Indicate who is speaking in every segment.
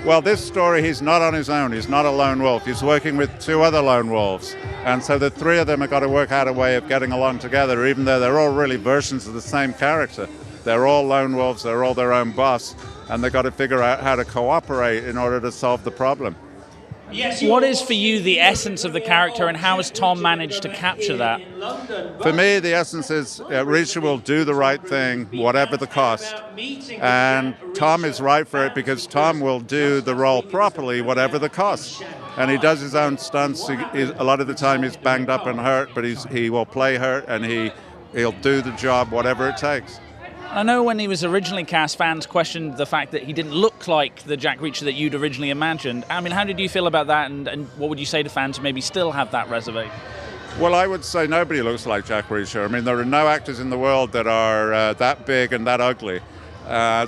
Speaker 1: Well, this story, he's not on his own. He's not a lone wolf. He's working with two other lone wolves. And so the three of them have got to work out a way of getting along together, even though they're all really versions of the same character. They're all lone wolves, they're all their own boss, and they've got to figure out how to cooperate in order to solve the problem.
Speaker 2: What is for you the essence of the character, and how has Tom managed to capture that?
Speaker 1: For me, the essence is Reacher will do the right thing, whatever the cost. And Tom is right for it because Tom will do the role properly, whatever the cost. And he does his own stunts. A lot of the time he's banged up and hurt, but he will play hurt, and he'll do the job, whatever it takes.
Speaker 2: I know when he was originally cast, fans questioned the fact that he didn't look like the Jack Reacher that you'd originally imagined. I mean, how did you feel about that, and what would you say to fans who maybe still have that reservation?
Speaker 1: Well, I would say nobody looks like Jack Reacher. I mean, there are no actors in the world that are that big and that ugly.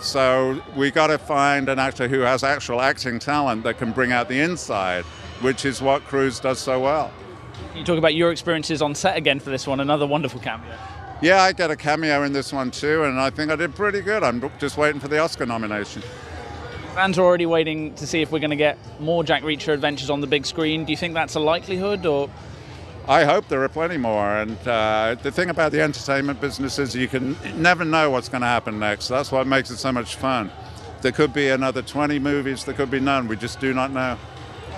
Speaker 1: So we got to find an actor who has actual acting talent that can bring out the inside, which is what Cruise does so well.
Speaker 2: You talk about your experiences on set again for this one, another wonderful cameo.
Speaker 1: Yeah, I got a cameo in this one too, and I think I did pretty good. I'm just waiting for the Oscar nomination.
Speaker 2: Fans are already waiting to see if we're going to get more Jack Reacher adventures on the big screen. Do you think that's a likelihood, or...?
Speaker 1: I hope there are plenty more, and the thing about the entertainment business is you can never know what's going to happen next. That's what makes it so much fun. There could be another 20 movies, there could be none. We just do not know.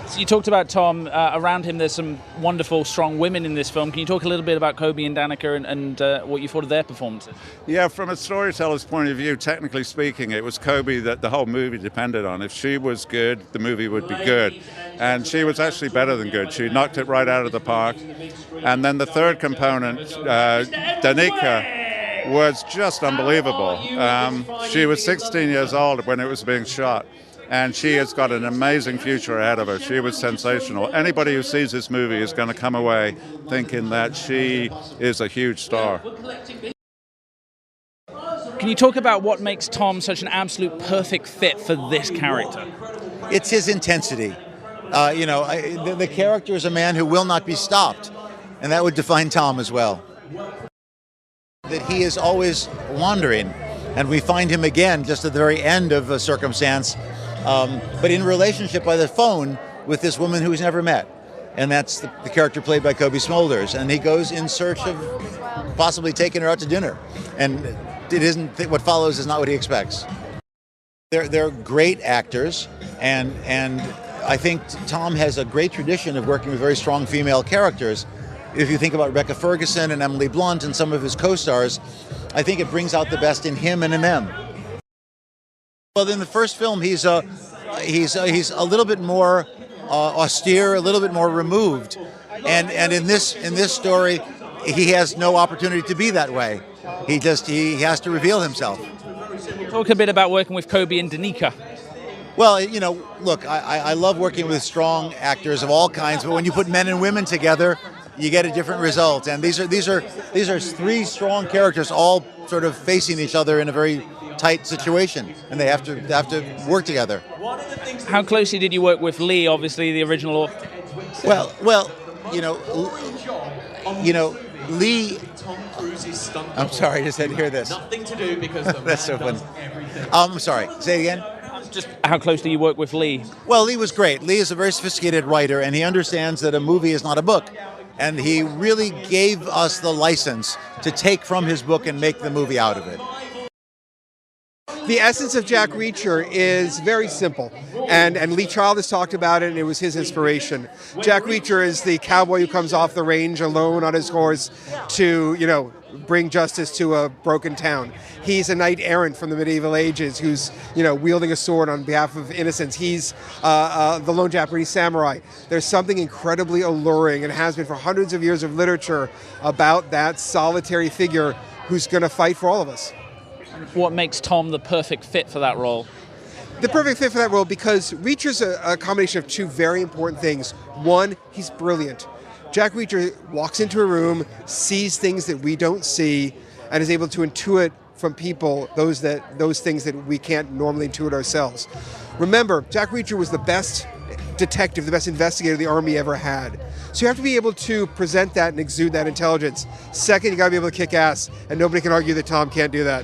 Speaker 2: So you talked about Tom. Around him there's some wonderful, strong women in this film. Can you talk a little bit about Cobie and Danika and what you thought of their performances?
Speaker 1: Yeah, from a storyteller's point of view, technically speaking, it was Cobie that the whole movie depended on. If she was good, the movie would be good. And she was actually better than good. She knocked it right out of the park. And then the third component, Danika, was just unbelievable. She was 16 years old when it was being shot. And she has got an amazing future ahead of her. She was sensational. Anybody who sees this movie is going to come away thinking that she is a huge star.
Speaker 2: Can you talk about what makes Tom such an absolute perfect fit for this character?
Speaker 3: It's his intensity. The character is a man who will not be stopped, and that would define Tom as well. That he is always wandering, and we find him again just at the very end of a circumstance, but in relationship by the phone with this woman who he's never met. And that's the character played by Cobie Smulders. And he goes in search of possibly taking her out to dinner. And it isn't what follows is not what he expects. They're great actors, and I think Tom has a great tradition of working with very strong female characters. If you think about Rebecca Ferguson and Emily Blunt and some of his co-stars, I think it brings out the best in him and in them. Well, in the first film, he's a little bit more austere, a little bit more removed, and in this story, he has no opportunity to be that way. He has to reveal himself.
Speaker 2: Talk a bit about working with Cobie and Danika.
Speaker 3: Well, look, I love working with strong actors of all kinds, but when you put men and women together, you get a different result. And these are three strong characters all sort of facing each other in a very tight situation, and they have to work together.
Speaker 2: How closely did you work with Lee, obviously the original author?
Speaker 3: Well, Lee. I'm sorry, I just had to hear this.
Speaker 4: Nothing to do because
Speaker 3: that's so funny. I'm sorry. Say it again.
Speaker 2: Just how close do you work with Lee?
Speaker 3: Well, Lee was great. Lee is a very sophisticated writer, and he understands that a movie is not a book. And he really gave us the license to take from his book and make the movie out of it.
Speaker 5: The essence of Jack Reacher is very simple, and Lee Child has talked about it, and it was his inspiration. Jack Reacher is the cowboy who comes off the range alone on his horse to, bring justice to a broken town. He's a knight errant from the medieval ages who's, wielding a sword on behalf of innocence. He's the lone Japanese samurai. There's something incredibly alluring, and has been for hundreds of years of literature, about that solitary figure who's going to fight for all of us.
Speaker 2: What makes Tom the perfect fit for that role?
Speaker 5: The perfect fit for that role because Reacher's a combination of two very important things. One, he's brilliant. Jack Reacher walks into a room, sees things that we don't see, and is able to intuit from people those things that we can't normally intuit ourselves. Remember, Jack Reacher was the best detective, the best investigator the Army ever had. So you have to be able to present that and exude that intelligence. Second, you got to be able to kick ass, and nobody can argue that Tom can't do that.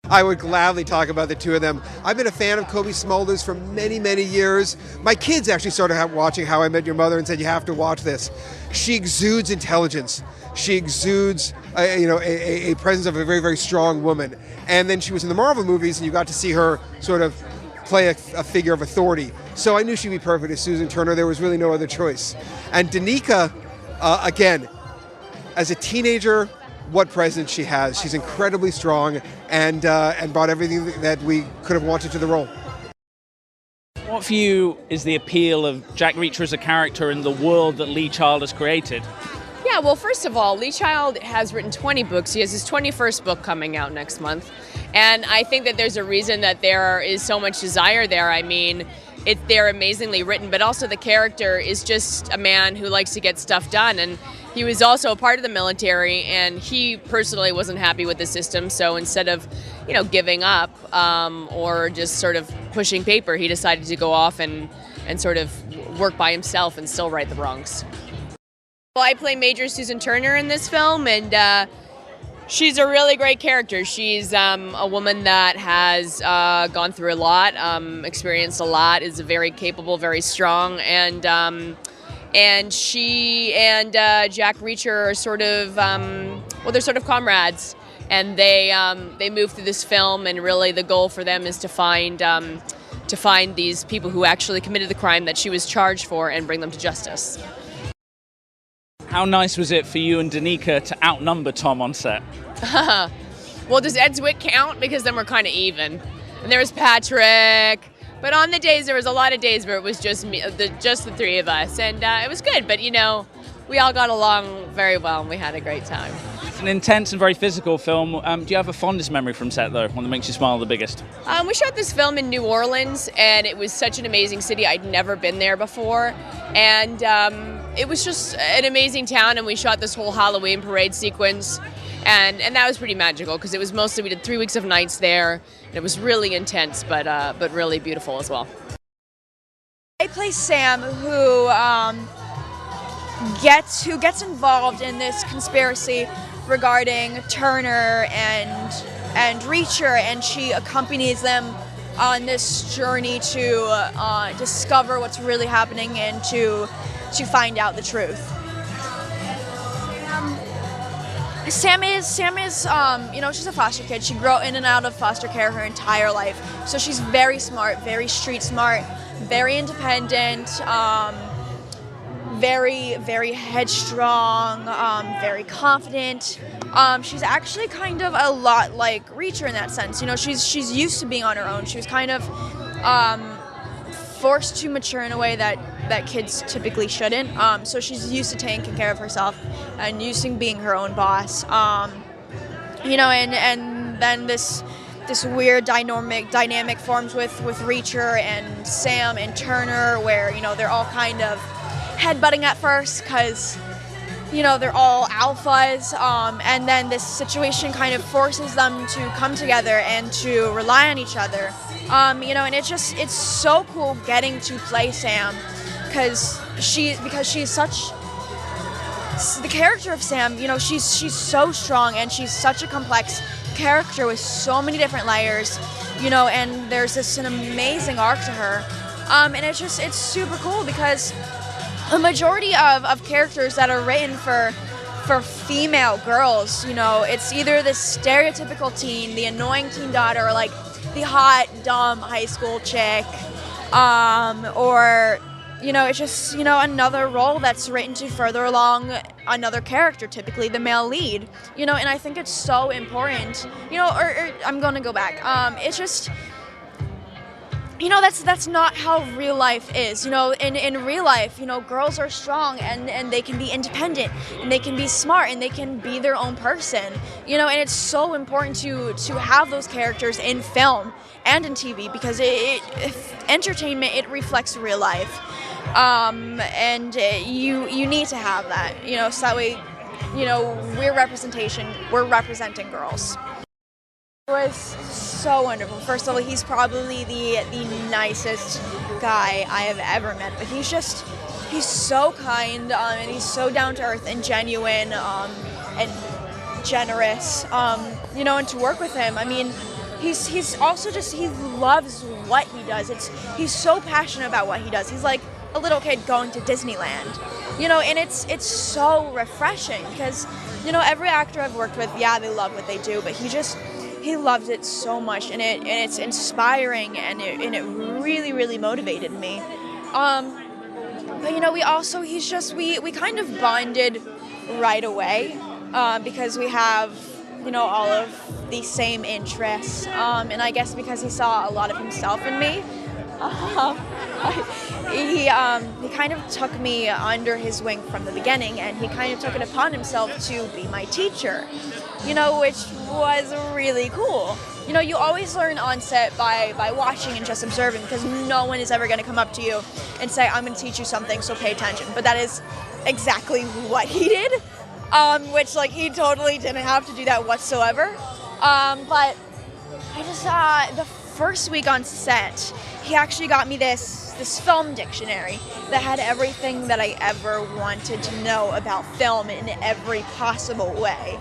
Speaker 5: I would gladly talk about the two of them. I've been a fan of Cobie Smulders for many, many years. My kids actually started watching How I Met Your Mother and said, you have to watch this. She exudes intelligence. She exudes a presence of a very, very strong woman. And then she was in the Marvel movies, and you got to see her sort of play a figure of authority. So I knew she'd be perfect as Susan Turner. There was really no other choice. And Danika, again, as a teenager, what presence she has. She's incredibly strong and brought everything that we could have wanted to the role.
Speaker 2: What for you is the appeal of Jack Reacher as a character in the world that Lee Child has created?
Speaker 4: Yeah, well, first of all, Lee Child has written 20 books. He has his 21st book coming out next month. And I think that there's a reason that there is so much desire there. I mean, they're amazingly written, but also the character is just a man who likes to get stuff done. And he was also a part of the military, and he personally wasn't happy with the system. So instead of, giving up or just sort of pushing paper, he decided to go off and sort of work by himself and still right the wrongs. Well, I play Major Susan Turner in this film, and she's a really great character. She's a woman that has gone through a lot, experienced a lot, is very capable, very strong, and she and Jack Reacher are sort of, they're sort of comrades, and they move through this film, and really the goal for them is to find these people who actually committed the crime that she was charged for and bring them to justice.
Speaker 2: How nice was it for you and Danika to outnumber Tom on set?
Speaker 4: Well, does Ed Zwick count? Because then we're kind of even. And there was Patrick. But on the days, there was a lot of days where it was just me, just the three of us. And it was good. But, we all got along very well, and we had a great time.
Speaker 2: It's an intense and very physical film. Do you have a fondest memory from set, though? One that makes you smile the biggest?
Speaker 4: We shot this film in New Orleans, and it was such an amazing city. I'd never been there before. And it was just an amazing town, and we shot this whole Halloween parade sequence. And that was pretty magical, because it was we did 3 weeks of nights there, and it was really intense, but really beautiful as well.
Speaker 6: I play Sam, who gets involved in this conspiracy regarding Turner and Reacher, and she accompanies them on this journey to discover what's really happening and to find out the truth. Sam is she's a foster kid. She grew in and out of foster care her entire life. So she's very smart, very street smart, very independent, very, very headstrong, very confident. She's actually kind of a lot like Reacher in that sense. She's used to being on her own. She was kind of forced to mature in a way that kids typically shouldn't. So she's used to taking care of herself and used to being her own boss. And then this weird dynamic forms with Reacher and Sam and Turner, where they're all kind of headbutting at first because they're all alphas, and then this situation kind of forces them to come together and to rely on each other. And it's so cool getting to play Sam because she's such the character of Sam. She's so strong, and she's such a complex character with so many different layers. And there's an amazing arc to her, and it's super cool because a majority of characters that are written for female girls, it's either the stereotypical teen, the annoying teen daughter, or like the hot, dumb high school chick, or it's just another role that's written to further along another character, typically the male lead, and I think it's so important, or I'm gonna go back. It's just that's not how real life is. In real life, girls are strong and they can be independent and they can be smart and they can be their own person. And it's so important to have those characters in film and in TV because entertainment, it reflects real life. And you need to have that, so that way, we're representing girls. It was so wonderful. First of all, he's probably the nicest guy I have ever met. But he's so kind, and he's so down to earth and genuine, and generous. And to work with him, I mean, he's also just, he loves what he does. He's so passionate about what he does. He's like a little kid going to Disneyland, and it's so refreshing because, every actor I've worked with, yeah, they love what they do, but he loves it so much, and it's inspiring, and it really, really motivated me. But we kind of bonded right away because we have, all of the same interests, and I guess because he saw a lot of himself in me, he kind of took me under his wing from the beginning, and he kind of took it upon himself to be my teacher, which was really cool. You always learn on set by watching and just observing, because no one is ever going to come up to you and say, I'm going to teach you something, so pay attention. But that is exactly what he did, which, he totally didn't have to do that whatsoever. But I just, the first week on set, he actually got me this film dictionary that had everything that I ever wanted to know about film in every possible way.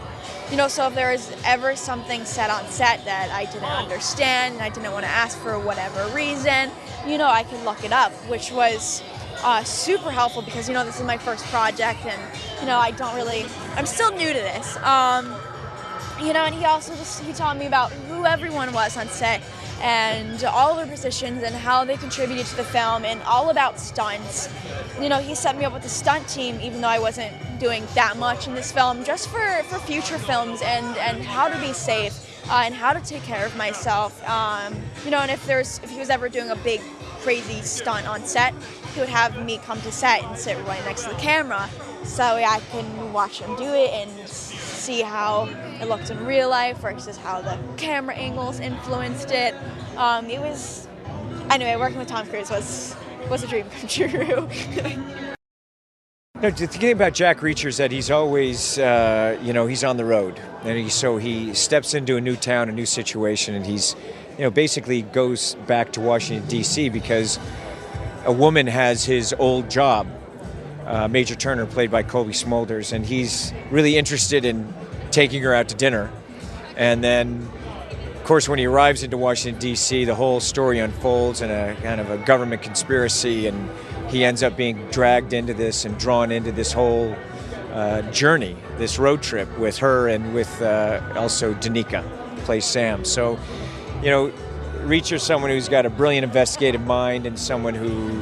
Speaker 6: So if there was ever something said on set that I didn't understand and I didn't want to ask for whatever reason, I could look it up, which was super helpful because, this is my first project and, I'm still new to this. And he also he taught me about who everyone was on set and all their positions and how they contributed to the film and all about stunts. He set me up with a stunt team, even though I wasn't doing that much in this film, just for future films and how to be safe and how to take care of myself. And if he was ever doing a big, crazy stunt on set, he would have me come to set and sit right next to the camera so I can watch him do it and see how it looked in real life versus how the camera angles influenced it. Anyway, working with Tom Cruise was a dream come true.
Speaker 7: No, the thing about Jack Reacher is that he's always, he's on the road, and so he steps into a new town, a new situation, and he's, basically goes back to Washington D.C. because a woman has his old job, Major Turner, played by Cobie Smulders, and he's really interested in taking her out to dinner. And then, of course, when he arrives into Washington, D.C., the whole story unfolds in a kind of a government conspiracy, and he ends up being dragged into this and drawn into this whole journey, this road trip with her and with also Danika, who plays Sam. So, Reacher's someone who's got a brilliant investigative mind and someone who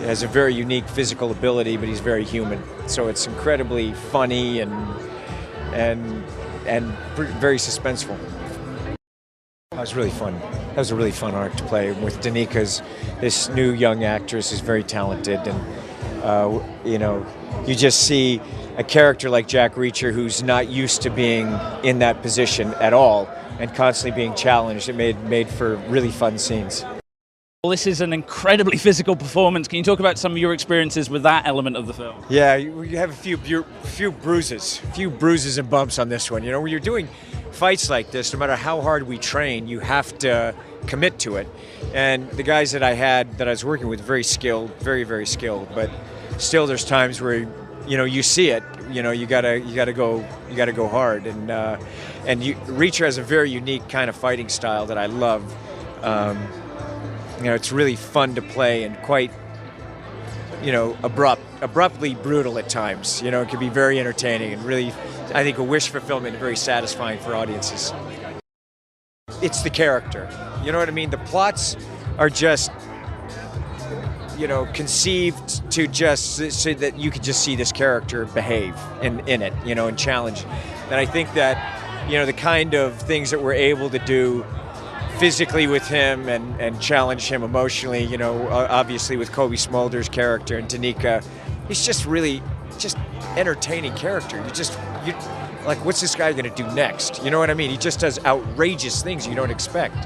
Speaker 7: has a very unique physical ability, but he's very human. So it's incredibly funny and very suspenseful. That was really fun. That was a really fun arc to play with Danika's. This new young actress is very talented, and you just see a character like Jack Reacher who's not used to being in that position at all and constantly being challenged. It made for really fun scenes.
Speaker 2: Well, this is an incredibly physical performance. Can you talk about some of your experiences with that element of the film?
Speaker 7: Yeah, you have a few bruises and bumps on this one. When you're doing fights like this, no matter how hard we train, you have to commit to it. And the guys that I was working with, very skilled, very, very skilled. But still, there's times where you see it. You gotta go hard. And Reacher has a very unique kind of fighting style that I love. It's really fun to play and quite, abruptly brutal at times. It can be very entertaining and really, I think, a wish fulfillment and very satisfying for audiences. It's the character. You know what I mean? The plots are just, conceived to just so that you could just see this character behave in it, and challenge. And I think that, the kind of things that we're able to do physically with him and challenge him emotionally, obviously with Cobie Smulders' character and Danika, he's just really entertaining character. You like, what's this guy gonna do next? You know what I mean? He just does outrageous things you don't expect,